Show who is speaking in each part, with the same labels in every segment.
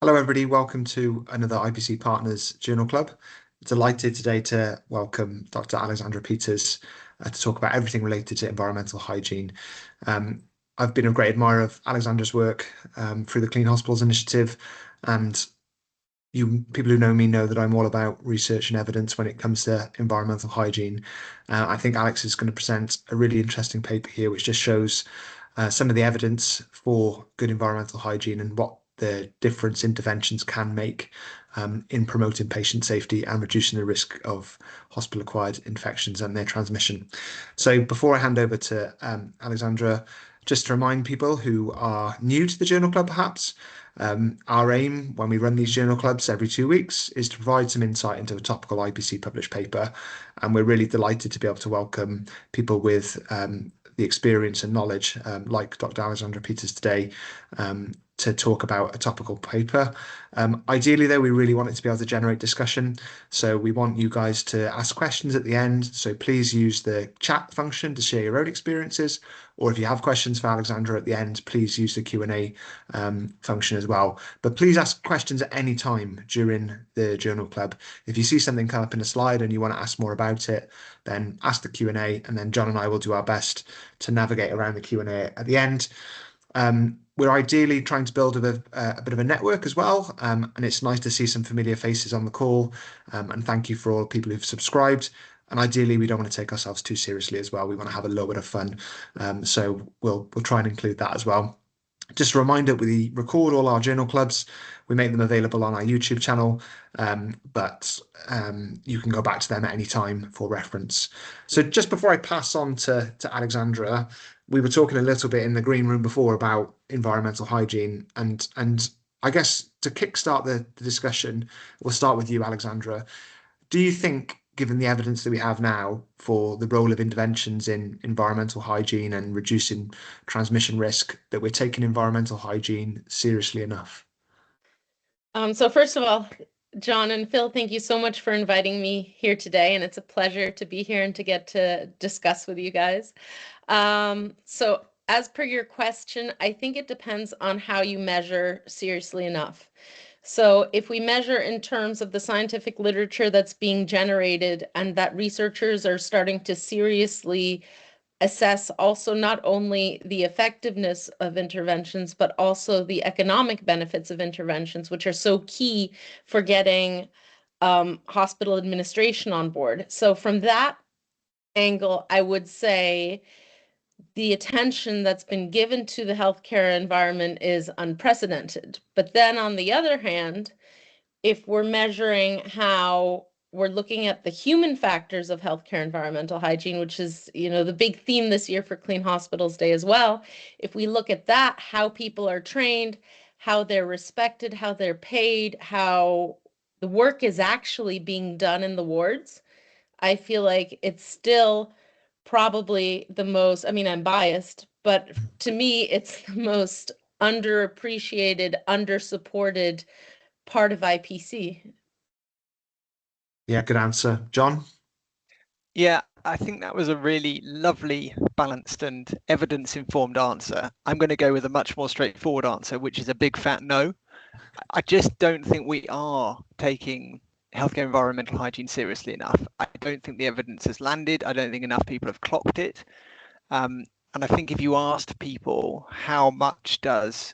Speaker 1: Hello, everybody. Welcome to another IPC Partners Journal Club. Delighted today to welcome Dr. Alexandra Peters to talk about everything related to environmental hygiene. I've been a great admirer of Alexandra's work through the Clean Hospitals Initiative, and people who know me know that I'm all about research and evidence when it comes to environmental hygiene. I think Alex is going to present a really interesting paper here, which just shows some of the evidence for good environmental hygiene and what the different interventions can make in promoting patient safety and reducing the risk of hospital-acquired infections and their transmission. So before I hand over to Alexandra, just to remind people who are new to the Journal Club, perhaps, our aim when we run these journal clubs every 2 weeks is to provide some insight into a topical IPC published paper. And we're really delighted to be able to welcome people with the experience and knowledge, like Dr. Alexandra Peters today, to talk about a topical paper. Ideally, though, we really want it to be able to generate discussion. So we want you guys to ask questions at the end. So please use the chat function to share your own experiences. Or if you have questions for Alexandra at the end, please use the Q&A function as well. But please ask questions at any time during the journal club. If you see something come up in a slide and you want to ask more about it, then ask the Q&A, and then John and I will do our best to navigate around the Q&A at the end. We're ideally trying to build a bit of a network as well, and it's nice to see some familiar faces on the call, and thank you for all the people who've subscribed. And ideally, we don't want to take ourselves too seriously as well. We want to have a little bit of fun, so we'll try and include that as well. Just a reminder, we record all our journal clubs. We make them available on our YouTube channel, but you can go back to them at any time for reference. So just before I pass on to Alexandra, we were talking a little bit in the green room before about environmental hygiene, and I guess to kickstart the discussion, we'll start with you, Alexandra. Do you think, given the evidence that we have now for the role of interventions in environmental hygiene and reducing transmission risk, that we're taking environmental hygiene seriously enough?
Speaker 2: So first of all, John and Phil, thank you so much for inviting me here today, and it's a pleasure to be here and to get to discuss with you guys. So as per your question, I think it depends on how you measure seriously enough. So if we measure in terms of the scientific literature that's being generated and that researchers are starting to seriously assess also not only the effectiveness of interventions, but also the economic benefits of interventions, which are so key for getting hospital administration on board. So from that angle, I would say the attention that's been given to the healthcare environment is unprecedented. But then on the other hand, if we're measuring how we're looking at the human factors of healthcare environmental hygiene, which is, the big theme this year for Clean Hospitals Day as well. If we look at that, how people are trained, how they're respected, how they're paid, how the work is actually being done in the wards, I feel like it's still probably the most, I'm biased, but to me, it's the most underappreciated, undersupported part of IPC.
Speaker 1: Yeah, good answer. John?
Speaker 3: Yeah, I think that was a really lovely, balanced and evidence-informed answer. I'm going to go with a much more straightforward answer, which is a big fat no. I just don't think we are taking healthcare environmental hygiene seriously enough. I don't think the evidence has landed. I don't think enough people have clocked it. And I think if you asked people how much does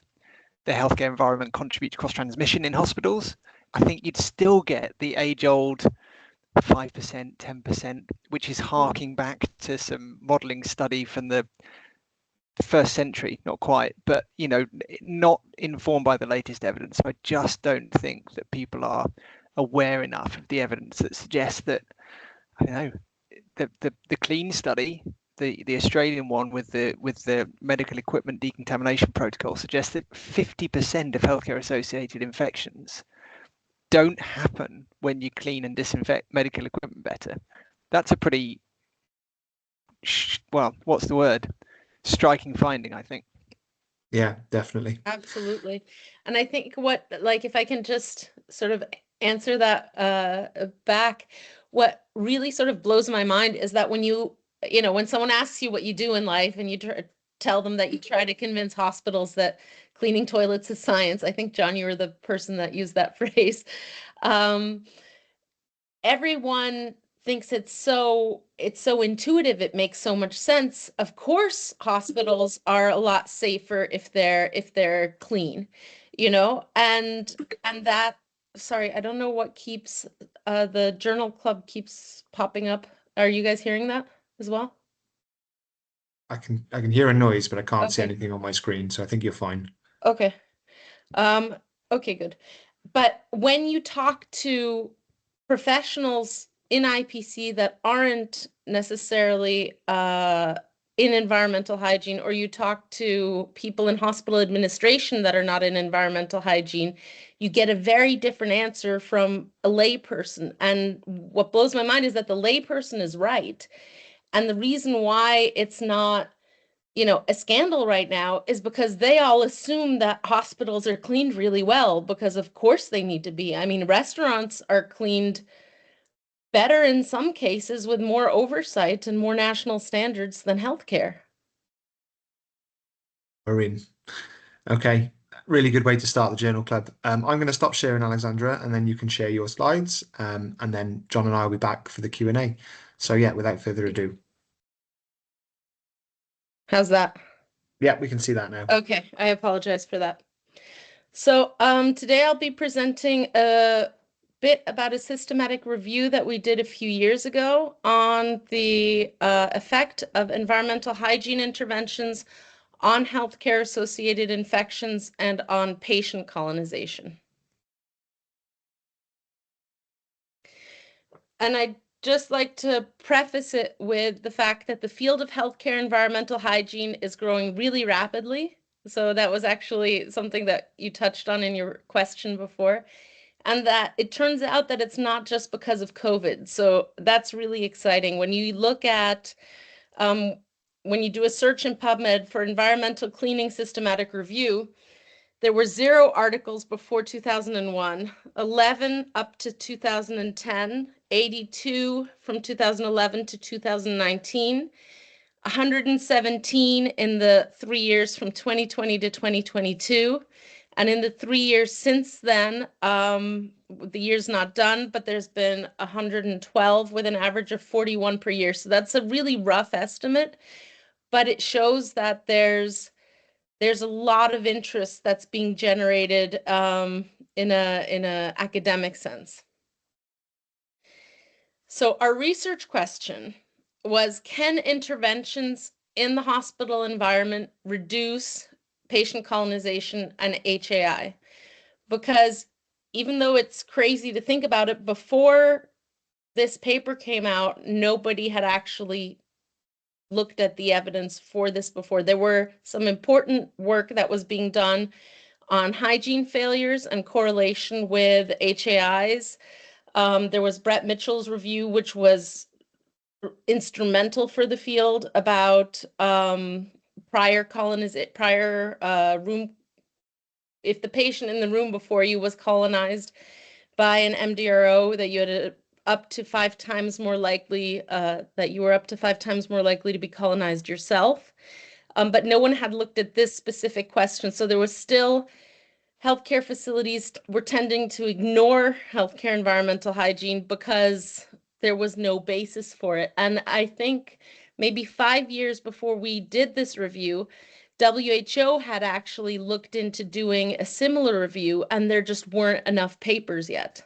Speaker 3: the healthcare environment contribute to cross-transmission in hospitals, I think you'd still get the age-old 5%, 10%, which is harking back to some modelling study from the first century, not quite, but not informed by the latest evidence. So I just don't think that people are aware enough of the evidence that suggests that, I don't know, the clean study, the Australian one with the medical equipment decontamination protocol suggests that 50% of healthcare associated infections don't happen when you clean and disinfect medical equipment better. That's a pretty, well, what's the word? Striking finding, I think.
Speaker 1: Yeah, definitely.
Speaker 2: Absolutely. And I think if I can just sort of answer that back, what really sort of blows my mind is that when when someone asks you what you do in life and you tell them that you try to convince hospitals that cleaning toilets is science. I think, John, you were the person that used that phrase. Everyone thinks it's so intuitive. It makes so much sense. Of course, hospitals are a lot safer if they're clean, and that, sorry, I don't know what keeps the journal club keeps popping up. Are you guys hearing that as well?
Speaker 1: I can hear a noise, but I can't see
Speaker 2: Okay.
Speaker 1: anything on my screen, so I think you're fine.
Speaker 2: Okay. Okay, good. But when you talk to professionals in IPC that aren't necessarily in environmental hygiene, or you talk to people in hospital administration that are not in environmental hygiene, you get a very different answer from a layperson. And what blows my mind is that the layperson is right. And the reason why it's not a scandal right now is because they all assume that hospitals are cleaned really well, because of course they need to be. I mean, restaurants are cleaned better in some cases with more oversight and more national standards than healthcare.
Speaker 1: Maureen. Okay, really good way to start the journal club. I'm going to stop sharing, Alexandra, and then you can share your slides, and then John and I will be back for the Q&A. So yeah, without further ado.
Speaker 2: How's that?
Speaker 1: Yeah, we can see that now.
Speaker 2: Okay, I apologize for that. So today I'll be presenting a bit about a systematic review that we did a few years ago on the effect of environmental hygiene interventions on healthcare-associated infections and on patient colonization. And I'd just like to preface it with the fact that the field of healthcare environmental hygiene is growing really rapidly. So that was actually something that you touched on in your question before. And that it turns out that it's not just because of COVID. So that's really exciting. When you look at, when you do a search in PubMed for environmental cleaning systematic review, there were 0 articles before 2001, 11 up to 2010, 82 from 2011 to 2019, 117 in the 3 years from 2020 to 2022. And in the 3 years since then, the year's not done, but there's been 112 with an average of 41 per year. So that's a really rough estimate, but it shows that there's a lot of interest that's being generated in a academic sense. So our research question was, can interventions in the hospital environment reduce patient colonization and HAI? Because even though it's crazy to think about it, before this paper came out, nobody had actually looked at the evidence for this before. There were some important work that was being done on hygiene failures and correlation with HAIs. There was Brett Mitchell's review, which was instrumental for the field, about prior room, if the patient in the room before you was colonized by an MDRO, that you had up to 5 times more likely, that you were up to 5 times more likely to be colonized yourself. But no one had looked at this specific question. So there was still, healthcare facilities were tending to ignore healthcare environmental hygiene because there was no basis for it. And I think maybe 5 years before we did this review, WHO had actually looked into doing a similar review, and there just weren't enough papers yet.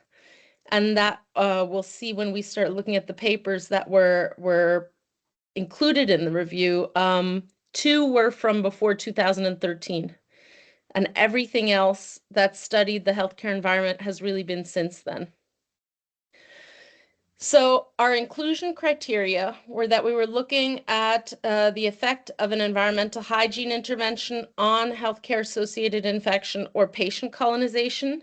Speaker 2: And that we'll see when we start looking at the papers that were included in the review. 2 were from before 2013. And everything else that studied the healthcare environment has really been since then. So our inclusion criteria were that we were looking at the effect of an environmental hygiene intervention on healthcare-associated infection or patient colonization.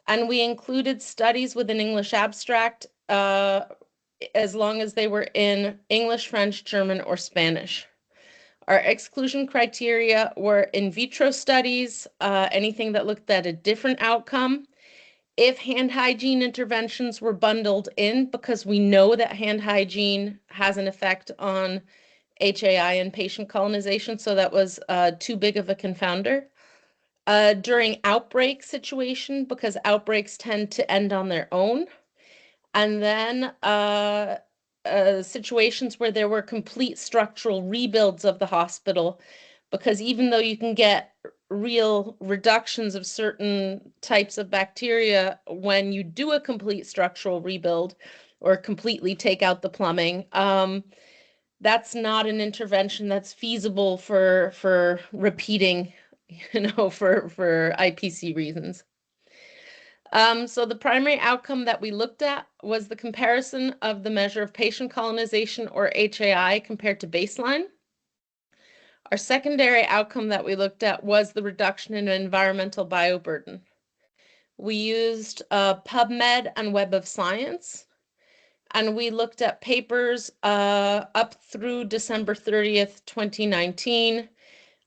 Speaker 2: And we included studies with an English abstract as long as they were in English, French, German, or Spanish. Our exclusion criteria were in vitro studies, anything that looked at a different outcome. If hand hygiene interventions were bundled in, because we know that hand hygiene has an effect on HAI and patient colonization, so that was too big of a confounder. During outbreak situation, because outbreaks tend to end on their own. And then situations where there were complete structural rebuilds of the hospital, because even though you can get real reductions of certain types of bacteria when you do a complete structural rebuild or completely take out the plumbing, that's not an intervention that's feasible for repeating, for IPC reasons. So the primary outcome that we looked at was the comparison of the measure of patient colonization, or HAI, compared to baseline. Our secondary outcome that we looked at was the reduction in environmental bioburden. We used PubMed and Web of Science, and we looked at papers up through December 30th, 2019.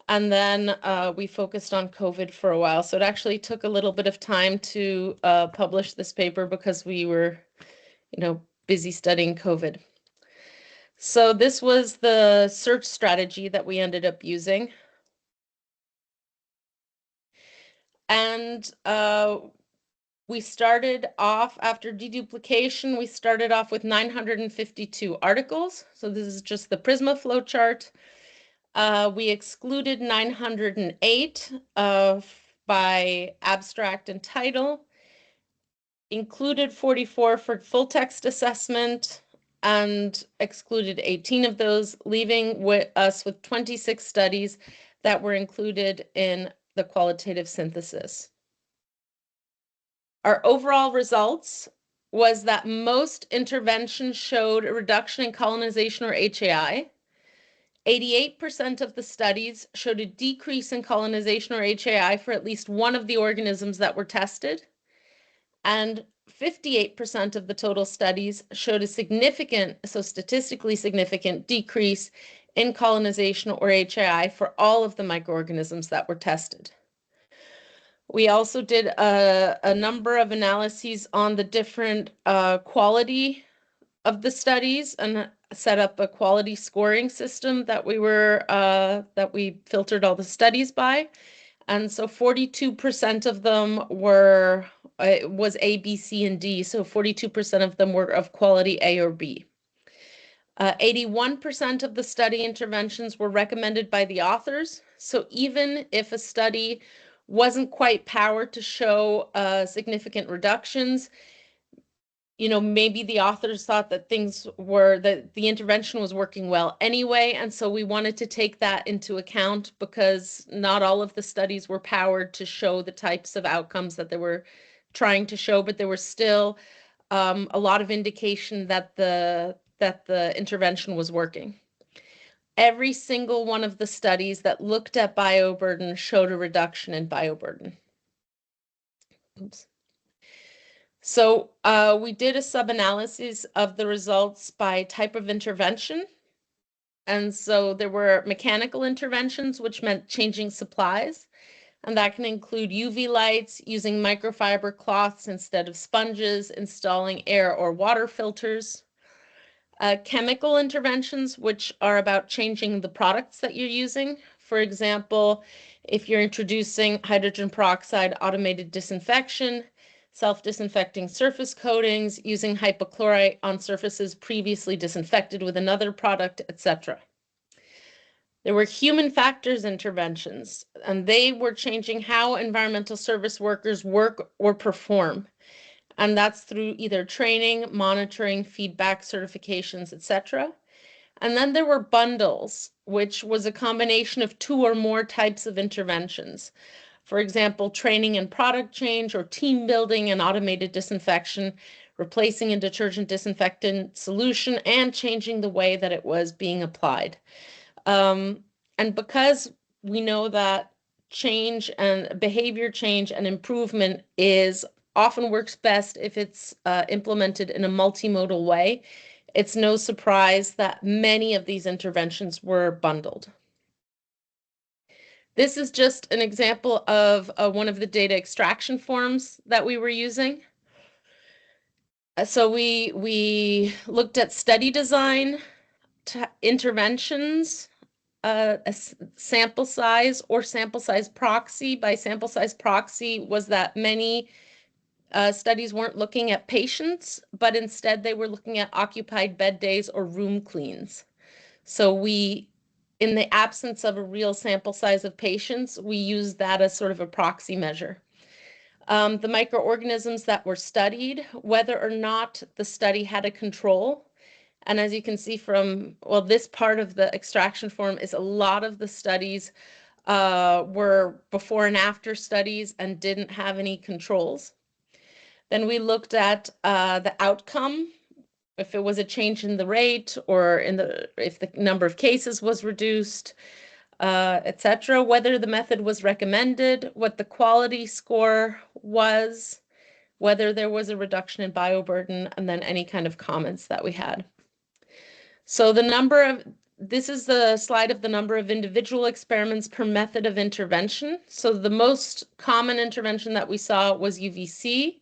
Speaker 2: And then we focused on COVID for a while. So it actually took a little bit of time to publish this paper because we were, busy studying COVID. So this was the search strategy that we ended up using. And we started off, after deduplication, we started off with 952 articles. So this is just the Prisma flowchart. We excluded 908 by abstract and title, included 44 for full text assessment, and excluded 18 of those, leaving us with 26 studies that were included in the qualitative synthesis. Our overall results was that most interventions showed a reduction in colonization, or HAI. 88% of the studies showed a decrease in colonization, or HAI, for at least one of the organisms that were tested. And 58% of the total studies showed a significant, so statistically significant, decrease in colonization, or HAI, for all of the microorganisms that were tested. We also did a number of analyses on the different quality of the studies and set up a quality scoring system that we filtered all the studies by. And so 42% of them was A, B, C, and D. So 42% of them were of quality A or B. 81% of the study interventions were recommended by the authors. So even if a study wasn't quite powered to show significant reductions, maybe the authors thought that the intervention was working well anyway. And so we wanted to take that into account, because not all of the studies were powered to show the types of outcomes that they were trying to show, but there was still a lot of indication that the intervention was working. Every single one of the studies that looked at bioburden showed a reduction in bioburden. Oops. So we did a sub-analysis of the results by type of intervention. And so there were mechanical interventions, which meant changing supplies. And that can include UV lights, using microfiber cloths instead of sponges, installing air or water filters. Chemical interventions, which are about changing the products that you're using. For example, if you're introducing hydrogen peroxide, automated disinfection, self-disinfecting surface coatings, using hypochlorite on surfaces previously disinfected with another product, etc. There were human factors interventions, and they were changing how environmental service workers work or perform. And that's through either training, monitoring, feedback, certifications, etc. And then there were bundles, which was a combination of 2 or more types of interventions. For example, training and product change, or team building and automated disinfection, replacing a detergent disinfectant solution, and changing the way that it was being applied. And because we know that change and behavior change and improvement often works best if it's implemented in a multimodal way, it's no surprise that many of these interventions were bundled. This is just an example of one of the data extraction forms that we were using. So we looked at study design, interventions, a sample size or sample size proxy. By sample size proxy was that many studies weren't looking at patients, but instead they were looking at occupied bed days or room cleans. So we, in the absence of a real sample size of patients, we used that as sort of a proxy measure. The microorganisms that were studied, whether or not the study had a control. And as you can see from, well, this part of the extraction form is a lot of the studies were before and after studies and didn't have any controls. Then we looked at the outcome, if it was a change in the rate or if the number of cases was reduced, etc., whether the method was recommended, what the quality score was, whether there was a reduction in bioburden, and then any kind of comments that we had. So this is the slide of the number of individual experiments per method of intervention. So the most common intervention that we saw was UVC,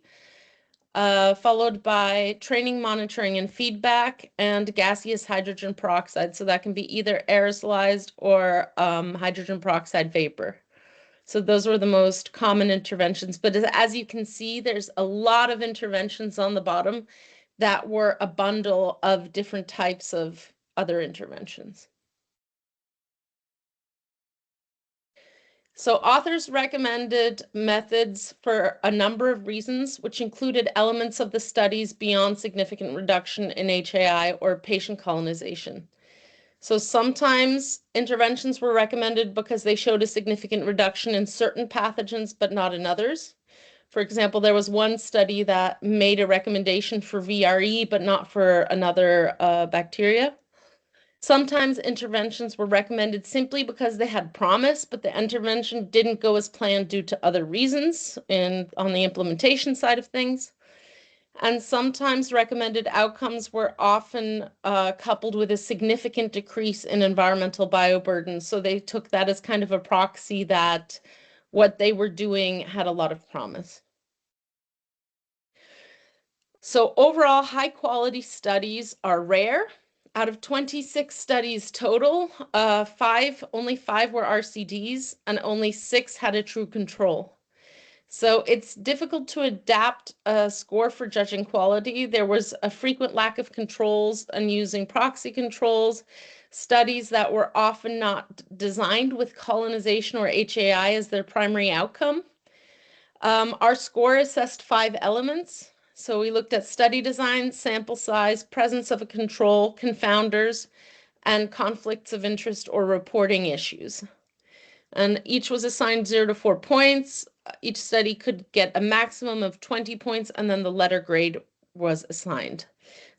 Speaker 2: followed by training, monitoring, and feedback, and gaseous hydrogen peroxide. So that can be either aerosolized or hydrogen peroxide vapor. So those were the most common interventions. But as you can see, there's a lot of interventions on the bottom that were a bundle of different types of other interventions. So authors recommended methods for a number of reasons, which included elements of the studies beyond significant reduction in HAI or patient colonization. So sometimes interventions were recommended because they showed a significant reduction in certain pathogens, but not in others. For example, there was one study that made a recommendation for VRE, but not for another bacteria. Sometimes interventions were recommended simply because they had promise, but the intervention didn't go as planned due to other reasons on the implementation side of things. And sometimes recommended outcomes were often coupled with a significant decrease in environmental bioburden. So they took that as kind of a proxy that what they were doing had a lot of promise. So overall, high quality studies are rare. Out of 26 studies total, only five were RCDs and only 6 had a true control. So it's difficult to adapt a score for judging quality. There was a frequent lack of controls and using proxy controls, studies that were often not designed with colonization or HAI as their primary outcome. Our score assessed 5 elements. So we looked at study design, sample size, presence of a control, confounders, and conflicts of interest or reporting issues. And each was assigned 0 to 4 points. Each study could get a maximum of 20 points, and then the letter grade was assigned.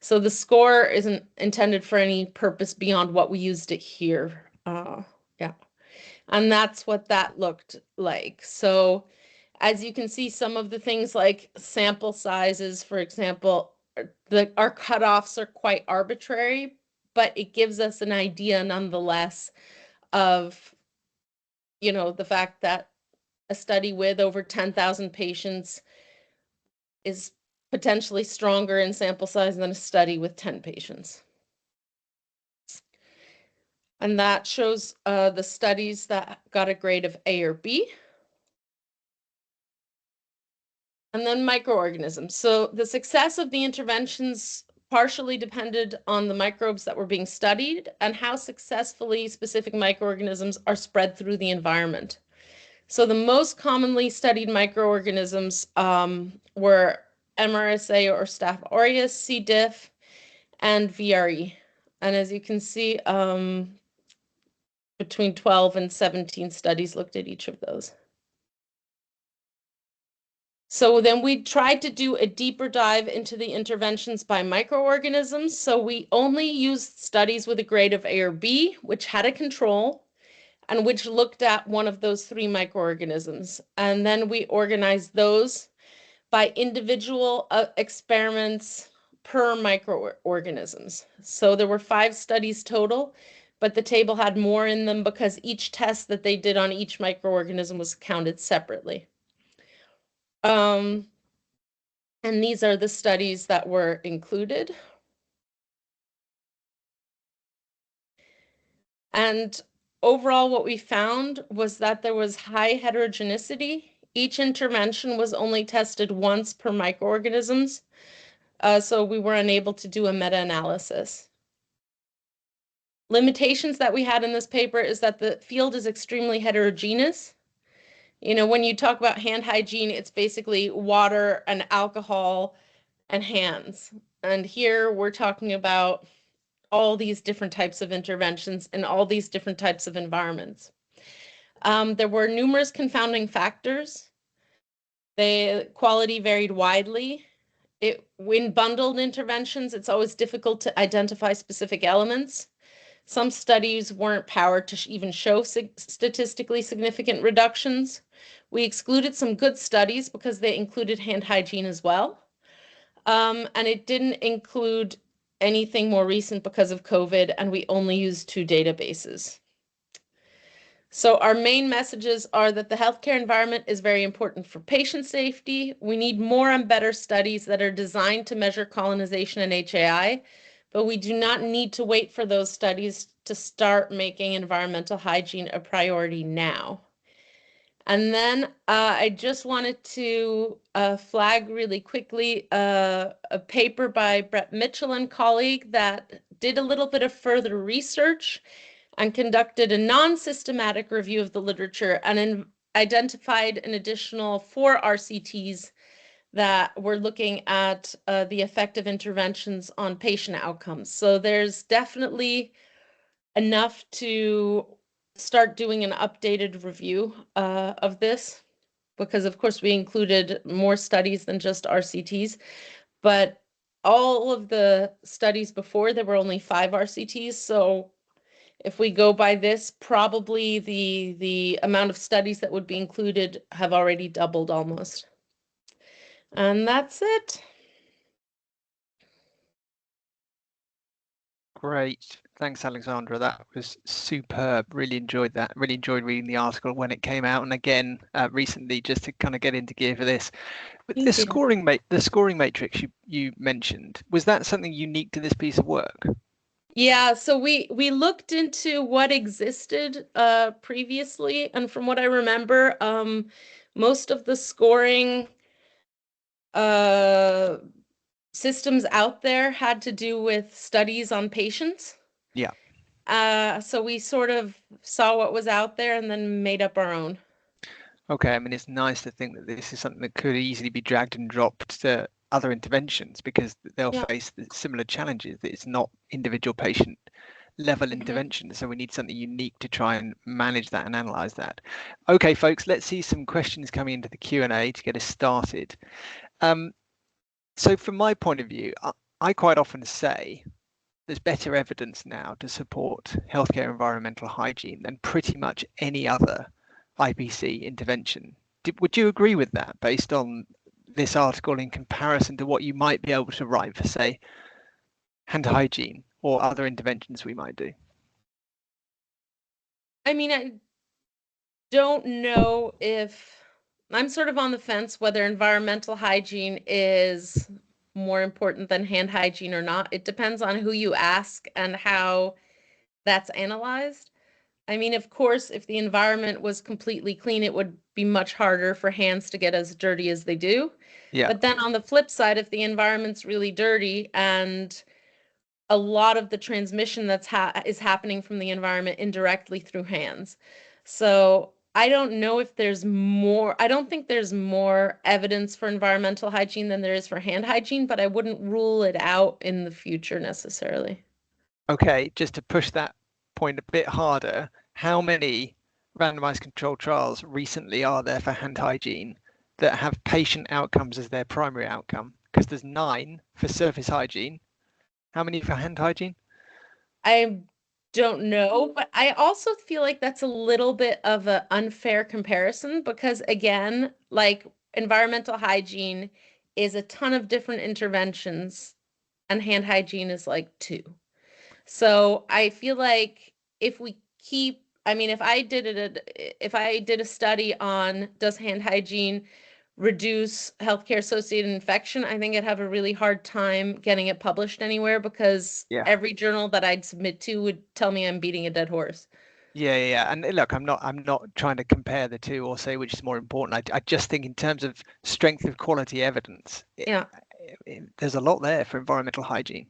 Speaker 2: So the score isn't intended for any purpose beyond what we used it here. Yeah. And that's what that looked like. So as you can see, some of the things like sample sizes, for example, our cutoffs are quite arbitrary, but it gives us an idea nonetheless of, the fact that a study with over 10,000 patients is potentially stronger in sample size than a study with 10 patients. And that shows the studies that got a grade of A or B. And then microorganisms. So the success of the interventions partially depended on the microbes that were being studied and how successfully specific microorganisms are spread through the environment. So the most commonly studied microorganisms were MRSA or Staph aureus, C. diff, and VRE. And as you can see, between 12 and 17 studies looked at each of those. So then we tried to do a deeper dive into the interventions by microorganisms. So we only used studies with a grade of A or B, which had a control, and which looked at one of those 3 microorganisms. And then we organized those by individual experiments per microorganisms. So there were 5 studies total, but the table had more in them because each test that they did on each microorganism was counted separately. And these are the studies that were included. And overall, what we found was that there was high heterogeneity. Each intervention was only tested once per microorganisms, so we were unable to do a meta-analysis. Limitations that we had in this paper is that the field is extremely heterogeneous. You know, when you talk about hand hygiene, it's basically water and alcohol and hands. And here we're talking about all these different types of interventions in all these different types of environments. There were numerous confounding factors. The quality varied widely. When bundled interventions, it's always difficult to identify specific elements. Some studies weren't powered to even show statistically significant reductions. We excluded some good studies because they included hand hygiene as well. And it didn't include anything more recent because of COVID, and we only used 2 databases. So our main messages are that the healthcare environment is very important for patient safety. We need more and better studies that are designed to measure colonization and HAI, but we do not need to wait for those studies to start making environmental hygiene a priority now. And then I just wanted to flag really quickly a paper by Brett Mitchell and colleague that did a little bit of further research and conducted a non-systematic review of the literature and identified an additional 4 RCTs that were looking at the effect of interventions on patient outcomes. So there's definitely enough to start doing an updated review of this, because of course we included more studies than just RCTs, but all of the studies before, there were only 5 RCTs. So if we go by this, probably the amount of studies that would be included have already doubled almost. And that's it.
Speaker 3: Great. Thanks, Alexandra. That was superb. Really enjoyed that. Really enjoyed reading the article when it came out, and again recently, just to kind of get into gear for this. But the scoring matrix you mentioned, was that something unique to this piece of work?
Speaker 2: Yeah, so we looked into what existed previously, and from what I remember, most of the scoring systems out there had to do with studies on patients.
Speaker 3: Yeah.
Speaker 2: So we sort of saw what was out there and then made up our own.
Speaker 3: Okay, I mean, it's nice to think that this is something that could easily be dragged and dropped to other interventions because they'll face the similar challenges. It's not individual patient level intervention, so we need something unique to try and manage that and analyze that. Okay, folks, let's see some questions coming into the Q&A to get us started. So from my point of view, I quite often say there's better evidence now to support healthcare environmental hygiene than pretty much any other IPC intervention. Would you agree with that based on this article in comparison to what you might be able to write for, say, hand hygiene or other interventions we might do?
Speaker 2: I mean, I don't know if I'm sort of on the fence whether environmental hygiene is more important than hand hygiene or not. It depends on who you ask and how that's analyzed. I mean, of course, if the environment was completely clean, it would be much harder for hands to get as dirty as they do.
Speaker 3: Yeah.
Speaker 2: But then on the flip side, if the environment's really dirty and a lot of the transmission is happening from the environment indirectly through hands. So I don't know if there's more, I don't think there's more evidence for environmental hygiene than there is for hand hygiene, but I wouldn't rule it out in the future necessarily.
Speaker 3: Okay, just to push that point a bit harder, how many randomized controlled trials recently are there for hand hygiene that have patient outcomes as their primary outcome? Because there's 9 for surface hygiene. How many for hand hygiene?
Speaker 2: I don't know, but I also feel like that's a little bit of an unfair comparison because, again, like environmental hygiene is a ton of different interventions and hand hygiene is like 2. So I feel like if we keep, I mean, if I did a study on does hand hygiene reduce healthcare associated infection, I think I'd have a really hard time getting it published anywhere, because
Speaker 3: Yeah.
Speaker 2: every journal that I'd submit to would tell me I'm beating a dead horse.
Speaker 3: Yeah. And look, I'm not trying to compare the two or say which is more important. I just think in terms of strength of quality evidence,
Speaker 2: Yeah,
Speaker 3: there's a lot there for environmental hygiene.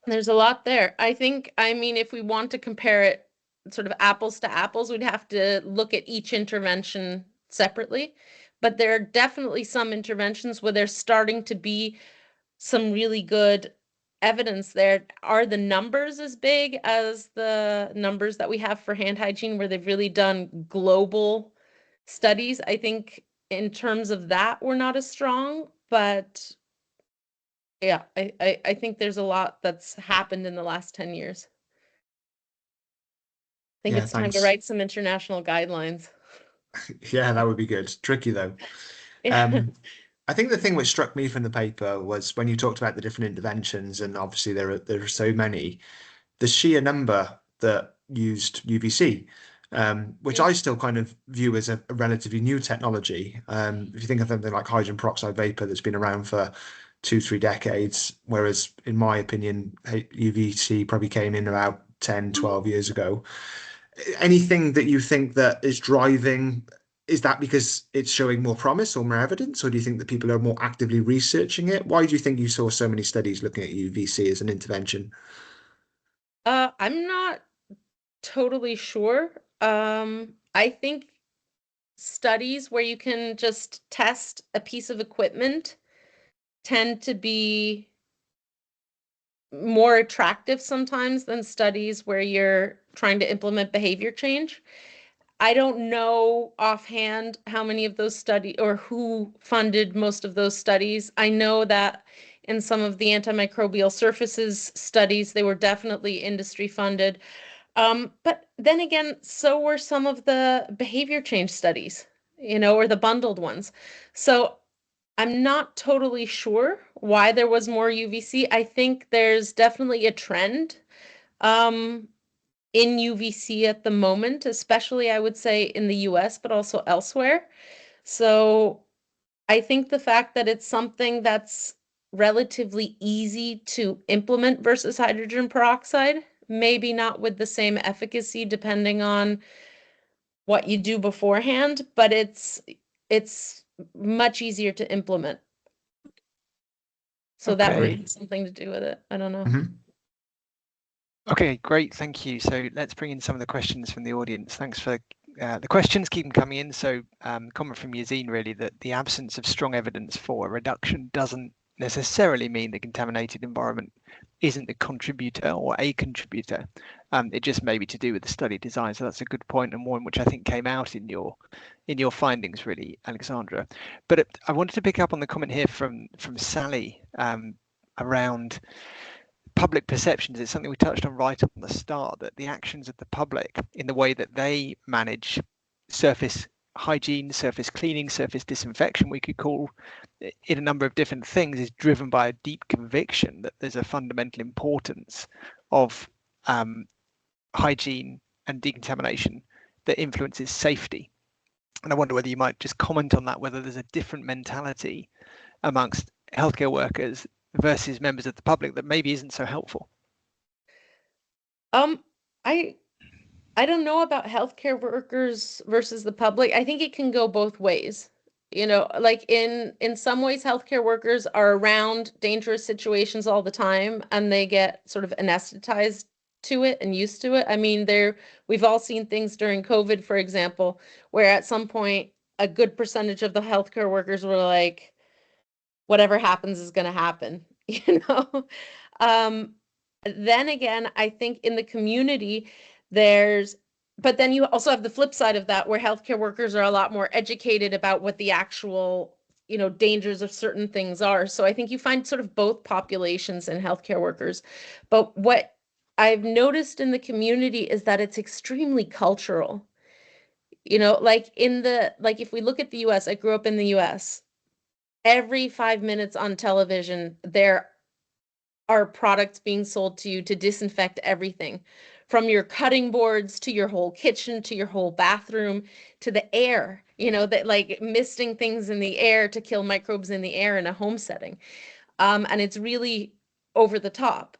Speaker 2: there's a lot there. I think, I mean, if we want to compare it sort of apples to apples, we'd have to look at each intervention separately. But there are definitely some interventions where there's starting to be some really good evidence there. Are the numbers as big as the numbers that we have for hand hygiene, where they've really done global studies? I think in terms of that, we're not as strong, but yeah, I think there's a lot that's happened in the last 10 years. I think
Speaker 1: Yeah,
Speaker 2: it's time to
Speaker 1: thanks.
Speaker 2: write some international guidelines.
Speaker 1: Yeah, that would be good. Tricky though.
Speaker 2: Yeah.
Speaker 1: Um, I think the thing which struck me from the paper was when you talked about the different interventions, and obviously there are so many, the sheer number that used UVC, which I still kind of view as a relatively new technology. If you think of something like hydrogen peroxide vapor that's been around for 2, 3 decades, whereas in my opinion, UVC probably came in about 10, 12 years ago. Anything that you think that is driving, is that because it's showing more promise or more evidence, or do you think that people are more actively researching it? Why do you think you saw so many studies looking at UVC as an intervention?
Speaker 2: I'm not totally sure. I think studies where you can just test a piece of equipment tend to be more attractive sometimes than studies where you're trying to implement behavior change. I don't know offhand how many of those studies or who funded most of those studies. I know that in some of the antimicrobial surfaces studies, they were definitely industry funded. But then again, so were some of the behavior change studies, or the bundled ones. So I'm not totally sure why there was more UVC. I think there's definitely a trend um, in UVC at the moment, especially I would say in the US, but also elsewhere. So I think the fact that it's something that's relatively easy to implement versus hydrogen peroxide, maybe not with the same efficacy depending on what you do beforehand, but it's much easier to implement. So that might
Speaker 3: Okay.
Speaker 2: have something to do with it. I don't know.
Speaker 1: Mhm.
Speaker 3: Okay, great. Thank you. So let's bring in some of the questions from the audience. Thanks for the questions. Keep them coming in. So comment from Yazine really that the absence of strong evidence for a reduction doesn't necessarily mean the contaminated environment isn't a contributor or a contributor. It just may be to do with the study design. So that's a good point, and one which I think came out in your findings really, Alexandra. But I wanted to pick up on the comment here from Sally around public perceptions. Is something we touched on right on the start, that the actions of the public in the way that they manage surface hygiene, surface cleaning, surface disinfection, we could call it a number of different things, is driven by a deep conviction that there's a fundamental importance of hygiene and decontamination that influences safety. And I wonder whether you might just comment on that, whether there's a different mentality amongst healthcare workers versus members of the public that maybe isn't so helpful.
Speaker 2: Um, I I don't know about healthcare workers versus the public. I think it can go both ways. Like in some ways, healthcare workers are around dangerous situations all the time, and they get sort of anesthetized to it and used to it. I mean, we've all seen things during COVID, for example, where at some point a good percentage of the healthcare workers were like, whatever happens is going to happen, you know? Um, then again, I think in the community, there's, but then you also have the flip side of that, where healthcare workers are a lot more educated about what the actual, dangers of certain things are. So I think you find sort of both populations in healthcare workers. But what I've noticed in the community is that it's extremely cultural. Like if we look at the US, I grew up in the US. Every 5 minutes on television, there are products being sold to you to disinfect everything, from your cutting boards to your whole kitchen to your whole bathroom to the air. that like misting things in the air to kill microbes in the air in a home setting. And it's really over the top.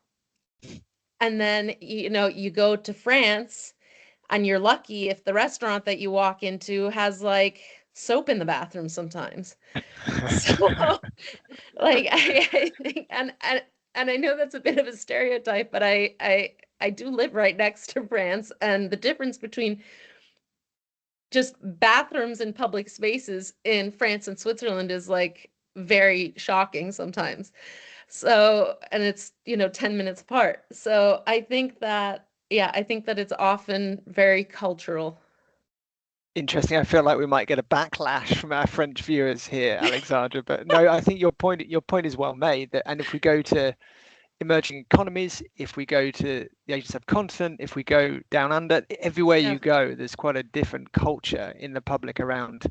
Speaker 2: And then, you go to France and you're lucky if the restaurant that you walk into has like soap in the bathroom sometimes. So like I think, and I know that's a bit of a stereotype, but I do live right next to France, and the difference between just bathrooms in public spaces in France and Switzerland is like very shocking sometimes. So, and it's, 10 minutes apart. So I think that, yeah, I think that it's often very cultural.
Speaker 3: Interesting. I feel like we might get a backlash from our French viewers here, Alexandra. But no, I think your point is well made. And if we go to emerging economies, if we go to the Asian subcontinent, if we go down under, everywhere you go, there's quite a different culture in the public around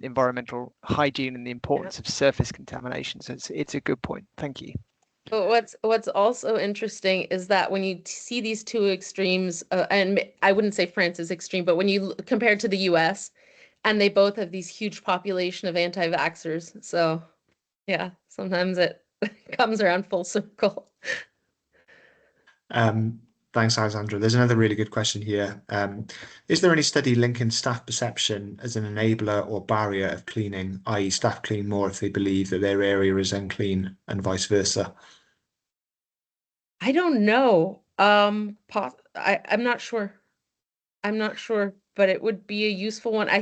Speaker 3: environmental hygiene and the importance of surface contamination. So it's a good point. Thank you.
Speaker 2: But what's also interesting is that when you see these two extremes, and I wouldn't say France is extreme, but when you compare to the US, and they both have these huge population of anti-vaxxers. So yeah, sometimes it comes around full circle.
Speaker 1: Thanks, Alexandra. There's another really good question here. Is there any study linking staff perception as an enabler or barrier of cleaning, i.e. staff clean more if they believe that their area is unclean and vice versa?
Speaker 2: I don't know. I'm not sure. I'm not sure, but it would be a useful one. I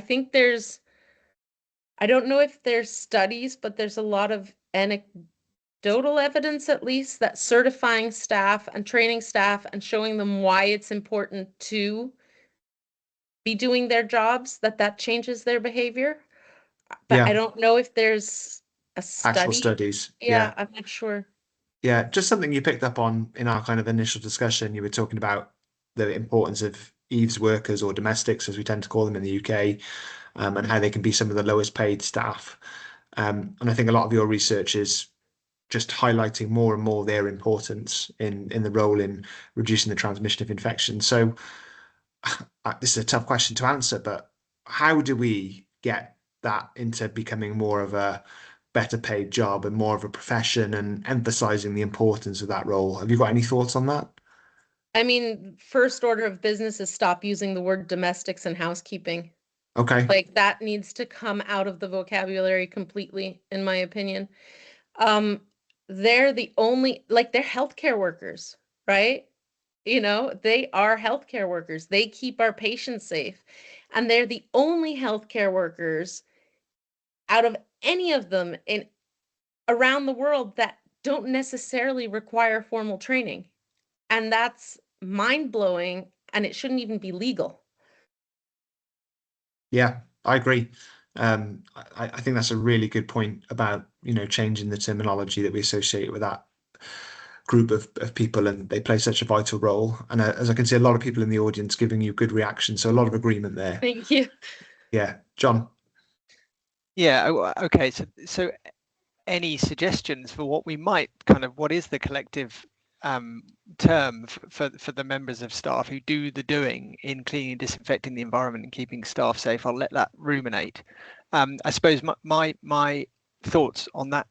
Speaker 2: don't know if there's studies, but there's a lot of anecdotal evidence, at least, that certifying staff and training staff and showing them why it's important to be doing their jobs, that changes their behavior. But I don't know if there's a
Speaker 1: Actual
Speaker 2: study.
Speaker 1: studies.
Speaker 2: Yeah, I'm not sure.
Speaker 1: Yeah, just something you picked up on in our kind of initial discussion. You were talking about the importance of eaves workers or domestics, as we tend to call them in the UK, and how they can be some of the lowest paid staff. And I think a lot of your research is just highlighting more and more their importance in the role in reducing the transmission of infection. So this is a tough question to answer, but how do we get that into becoming more of a better paid job and more of a profession and emphasizing the importance of that role? Have you got any thoughts on that?
Speaker 2: I mean, first order of business is stop using the word domestics and housekeeping.
Speaker 1: Okay.
Speaker 2: Like that needs to come out of the vocabulary completely, in my opinion. They're the only, like they're healthcare workers, right? They are healthcare workers. They keep our patients safe. And they're the only healthcare workers out of any of them in around the world that don't necessarily require formal training. And that's mind-blowing, and it shouldn't even be legal.
Speaker 1: Yeah, I agree. I think that's a really good point about, changing the terminology that we associate with that group of people, and they play such a vital role. And as I can see, a lot of people in the audience giving you good reaction, so a lot of agreement there.
Speaker 2: Thank you.
Speaker 1: Yeah, John.
Speaker 3: Yeah. Okay. So any suggestions for what we might what is the collective term for the members of staff who do the doing in cleaning, disinfecting the environment and keeping staff safe? I'll let that ruminate. I suppose my thoughts on that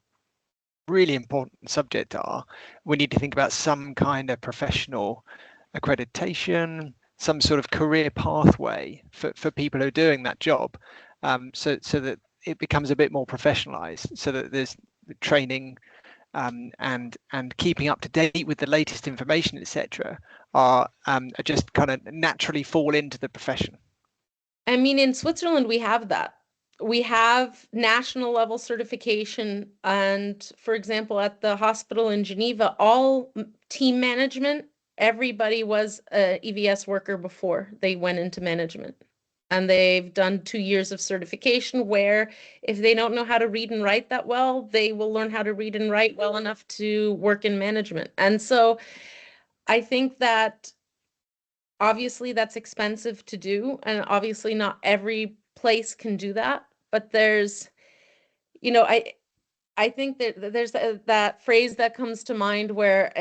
Speaker 3: really important subject are we need to think about some kind of professional accreditation, some sort of career pathway for people who are doing that job, so that it becomes a bit more professionalized, so that there's training and keeping up to date with the latest information, etc., are just kind of naturally fall into the profession.
Speaker 2: I mean, in Switzerland, we have that. We have national level certification. And for example, at the hospital in Geneva, all team management, everybody was a EVS worker before they went into management. And they've done 2 years of certification where if they don't know how to read and write that well, they will learn how to read and write well enough to work in management. And so I think that obviously that's expensive to do, and obviously not every place can do that, but there's, I think that there's that phrase that comes to mind where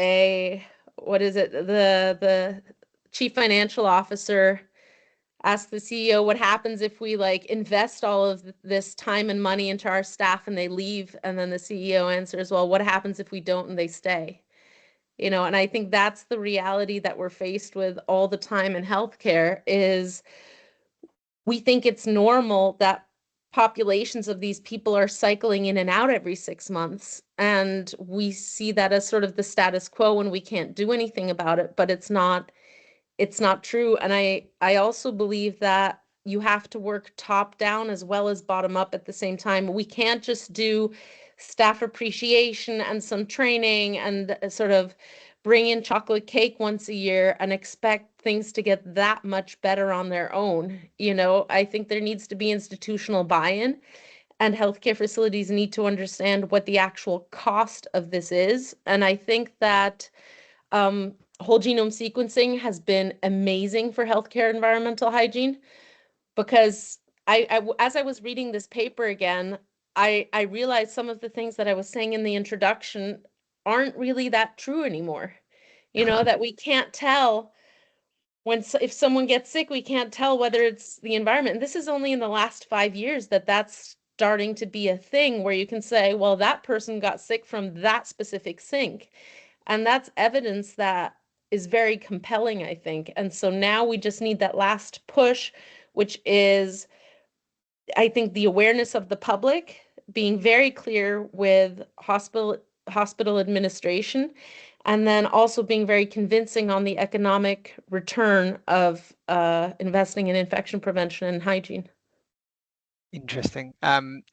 Speaker 2: what is it, the chief financial officer ask the CEO what happens if we like invest all of this time and money into our staff and they leave, and then the CEO answers, well, what happens if we don't and they stay? You know, and I think that's the reality that we're faced with all the time in healthcare is we think it's normal that populations of these people are cycling in and out every 6 months. And we see that as sort of the status quo and we can't do anything about it, but it's not true. And I also believe that you have to work top down as well as bottom up at the same time. We can't just do staff appreciation and some training and sort of bring in chocolate cake once a year and expect things to get that much better on their own. You know, I think there needs to be institutional buy-in, and healthcare facilities need to understand what the actual cost of this is. And I think that whole genome sequencing has been amazing for healthcare environmental hygiene, because as I was reading this paper again, I realized some of the things that I was saying in the introduction aren't really that true anymore. You know, that we can't tell if someone gets sick, we can't tell whether it's the environment. And this is only in the last 5 years that that's starting to be a thing where you can say, well, that person got sick from that specific sink. And that's evidence that is very compelling, I think. And so now we just need that last push, which is, I think, the awareness of the public, being very clear with hospital administration, and then also being very convincing on the economic return of investing in infection prevention and hygiene.
Speaker 3: Interesting.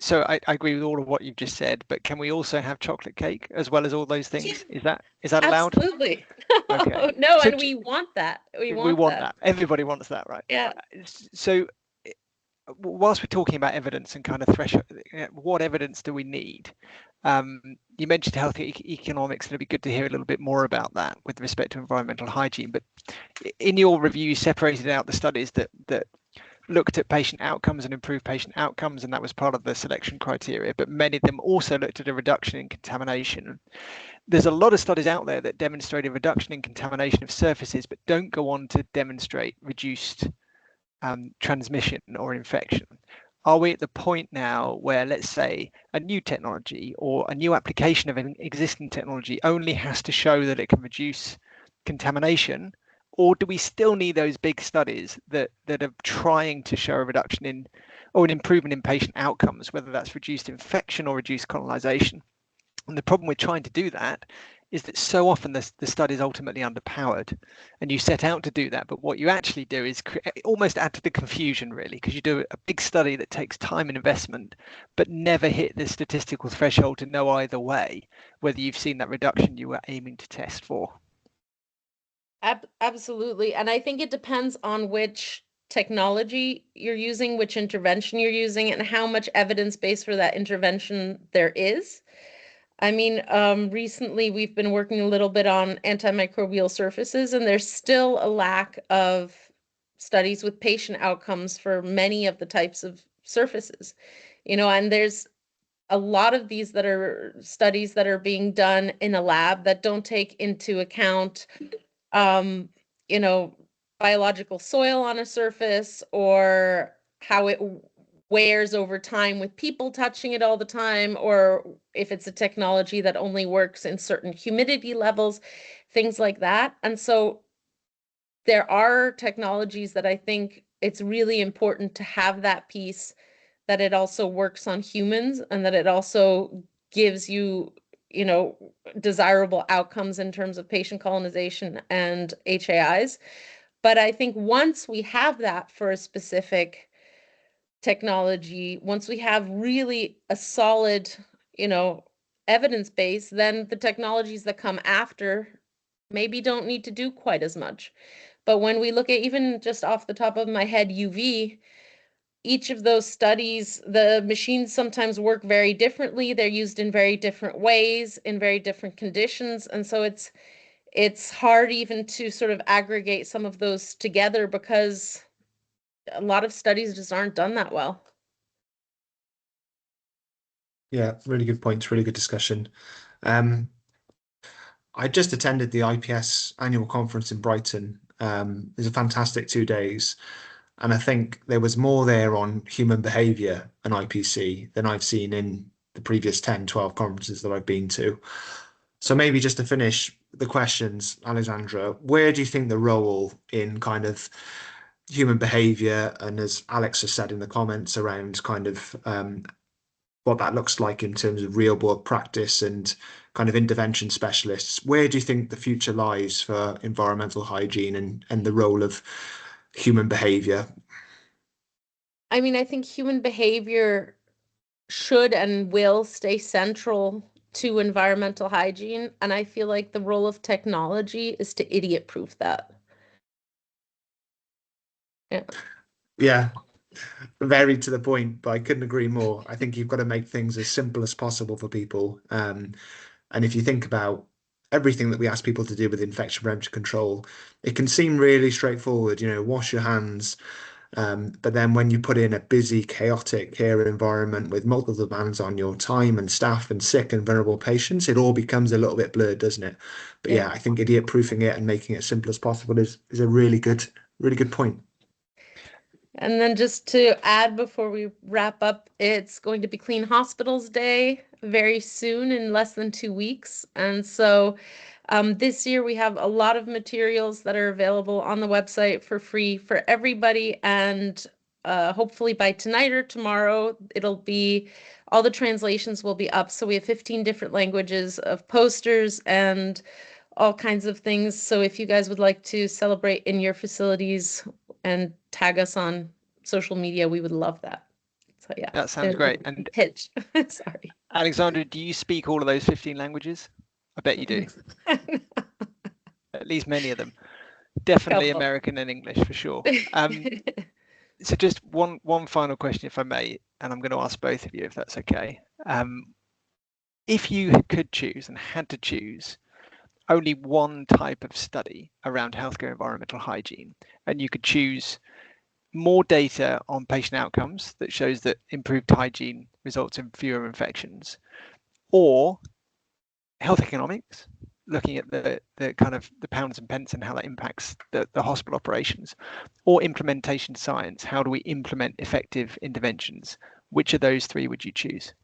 Speaker 3: So I agree with all of what you've just said, but can we also have chocolate cake as well as all those things? Is that allowed?
Speaker 2: Absolutely.
Speaker 3: Okay.
Speaker 2: No,
Speaker 3: So
Speaker 2: and we want that. We
Speaker 3: we
Speaker 2: want
Speaker 3: want
Speaker 2: that.
Speaker 3: that. Everybody wants that, right?
Speaker 2: Yeah.
Speaker 3: So whilst we're talking about evidence and kind of threshold, what evidence do we need? You mentioned health economics, and it'd be good to hear a little bit more about that with respect to environmental hygiene. But in your review, you separated out the studies that looked at patient outcomes and improved patient outcomes, and that was part of the selection criteria. But many of them also looked at a reduction in contamination. There's a lot of studies out there that demonstrate a reduction in contamination of surfaces, but don't go on to demonstrate reduced transmission or infection. Are we at the point now where, let's say, a new technology or a new application of an existing technology only has to show that it can reduce contamination, or do we still need those big studies that are trying to show a reduction in or an improvement in patient outcomes, whether that's reduced infection or reduced colonization? And the problem with trying to do that is that so often the study is ultimately underpowered, and you set out to do that, but what you actually do is almost add to the confusion, really, because you do a big study that takes time and investment, but never hit the statistical threshold to know either way whether you've seen that reduction you were aiming to test for.
Speaker 2: Absolutely. And I think it depends on which technology you're using, which intervention you're using, and how much evidence base for that intervention there is. I mean, recently we've been working a little bit on antimicrobial surfaces, and there's still a lack of studies with patient outcomes for many of the types of surfaces, you know, and there's a lot of these that are studies that are being done in a lab that don't take into account, you know, biological soil on a surface or how it wears over time with people touching it all the time, or if it's a technology that only works in certain humidity levels, things like that. And so there are technologies that I think it's really important to have that piece, that it also works on humans and that it also gives you, you know, desirable outcomes in terms of patient colonization and HCAIs. But I think once we have that for a specific technology, once we have really a solid, you know, evidence base, then the technologies that come after maybe don't need to do quite as much. But when we look at, even just off the top of my head, UV, each of those studies, the machines sometimes work very differently. They're used in very different ways, in very different conditions. And so it's hard even to sort of aggregate some of those together because a lot of studies just aren't done that well.
Speaker 1: Yeah, really good points, really good discussion. I just attended the IPS annual conference in Brighton. It was a fantastic 2 days. And I think there was more there on human behavior and IPC than I've seen in the previous 10, 12 conferences that I've been to. So maybe just to finish the questions, Alexandra, where do you think the role in kind of human behavior, and as Alex has said in the comments around kind of what that looks like in terms of real world practice and kind of intervention specialists, where do you think the future lies for environmental hygiene and the role of human behavior?
Speaker 2: I mean, I think human behavior should and will stay central to environmental hygiene. And I feel like the role of technology is to idiot proof that. Yeah.
Speaker 1: Yeah, very to the point, but I couldn't agree more. I think you've got to make things as simple as possible for people. And if you think about everything that we ask people to do with infection prevention control, it can seem really straightforward, wash your hands. But then when you put in a busy, chaotic care environment with multiple demands on your time and staff and sick and vulnerable patients, it all becomes a little bit blurred, doesn't it? But yeah, I think idiot proofing it and making it as simple as possible is a really good point.
Speaker 2: And then just to add before we wrap up, it's going to be Clean Hospitals Day very soon in less than 2 weeks. And so this year we have a lot of materials that are available on the website for free for everybody. And hopefully by tonight or tomorrow, all the translations will be up. So we have 15 different languages of posters and all kinds of things. So if you guys would like to celebrate in your facilities and tag us on social media, we would love that. So yeah,
Speaker 3: that sounds great. And
Speaker 2: pitch. Sorry,
Speaker 3: Alexandra, do you speak all of those 15 languages? I bet you do. At least many of them. Definitely
Speaker 2: Couple.
Speaker 3: American and English for sure. So just one final question, if I may, and I'm going to ask both of you if that's okay. If you could choose and had to choose only one type of study around healthcare environmental hygiene, and you could choose more data on patient outcomes that shows that improved hygiene results in fewer infections, or health economics, looking at the kind of the pounds and pence and how that impacts the hospital operations, or implementation science, how do we implement effective interventions? Which of those three would you choose?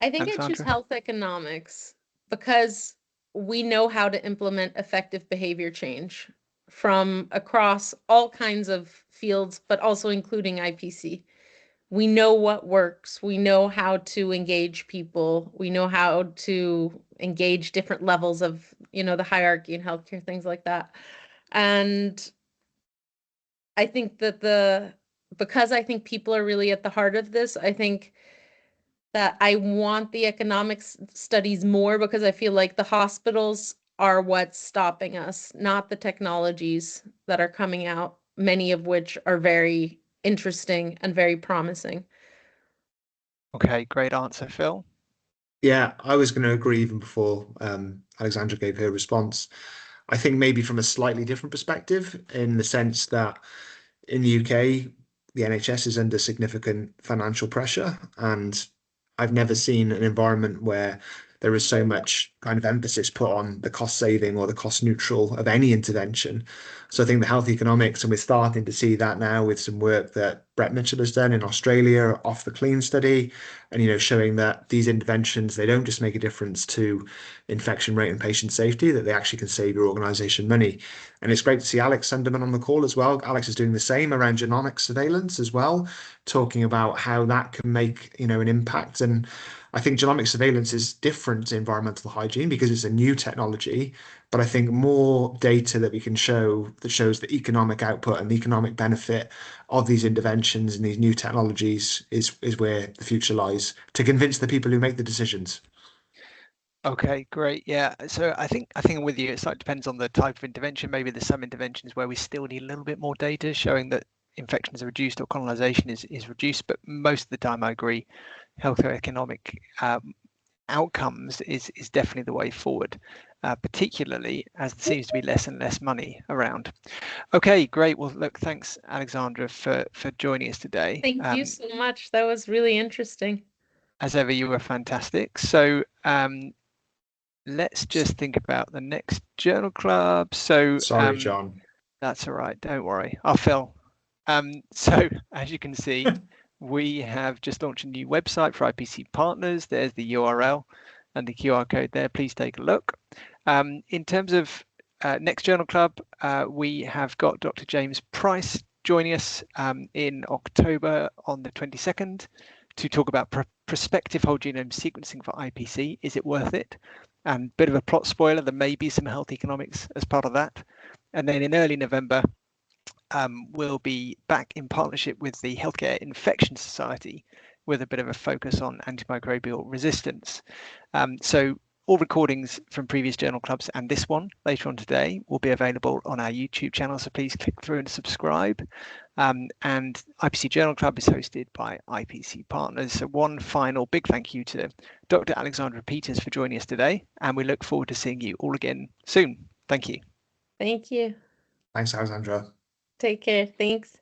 Speaker 2: I think I choose health economics because we know how to implement effective behavior change from across all kinds of fields, but also including IPC. We know what works. We know how to engage people. We know how to engage different levels of, the hierarchy in healthcare, things like that. And I think that because I think people are really at the heart of this, I think that I want the economics studies more because I feel like the hospitals are what's stopping us, not the technologies that are coming out, many of which are very interesting and very promising.
Speaker 3: Okay, great answer, Phil.
Speaker 1: Yeah, I was going to agree even before Alexandra gave her response. I think maybe from a slightly different perspective, in the sense that in the UK, the NHS is under significant financial pressure, and I've never seen an environment where there is so much kind of emphasis put on the cost saving or the cost neutral of any intervention. So I think the health economics, and we're starting to see that now with some work that Brett Mitchell has done in Australia off the clean study, and showing that these interventions, they don't just make a difference to infection rate and patient safety, that they actually can save your organization money. And it's great to see Alex Sunderman on the call as well. Alex is doing the same around genomic surveillance as well, talking about how that can make an impact. And I think genomic surveillance is different to environmental hygiene because it's a new technology, but I think more data that we can show that shows the economic output and the economic benefit of these interventions and these new technologies is where the future lies, to convince the people who make the decisions.
Speaker 3: Okay, great. Yeah. So I think I'm with you. It depends on the type of intervention. Maybe there's some interventions where we still need a little bit more data showing that infections are reduced or colonization is reduced. But most of the time, I agree, healthcare economic outcomes is definitely the way forward, particularly as there seems to be less and less money around. Okay, great. Well, look, thanks, Alexandra, for joining us today.
Speaker 2: Thank you so much. That was really interesting.
Speaker 3: As ever, you were fantastic. So let's just think about the next journal club. So
Speaker 1: sorry, John.
Speaker 3: That's all right. Don't worry. I'll fill. So as you can see, we have just launched a new website for IPC Partners. There's the URL and the QR code there. Please take a look. In terms of next Journal Club, we have got Dr. James Price joining us in October on the 22nd to talk about prospective whole genome sequencing for IPC. Is it worth it? Bit of a plot spoiler, there may be some health economics as part of that. And then in early November, we'll be back in partnership with the Healthcare Infection Society with a bit of a focus on antimicrobial resistance. So all recordings from previous journal clubs and this one later on today will be available on our YouTube channel, so please click through and subscribe. And IPC Journal Club is hosted by IPC Partners. So one final big thank you to Dr. Alexandra Peters for joining us today, and we look forward to seeing you all again soon. Thank you.
Speaker 2: Thank you.
Speaker 1: Thanks, Alexandra.
Speaker 2: Take care. Thanks.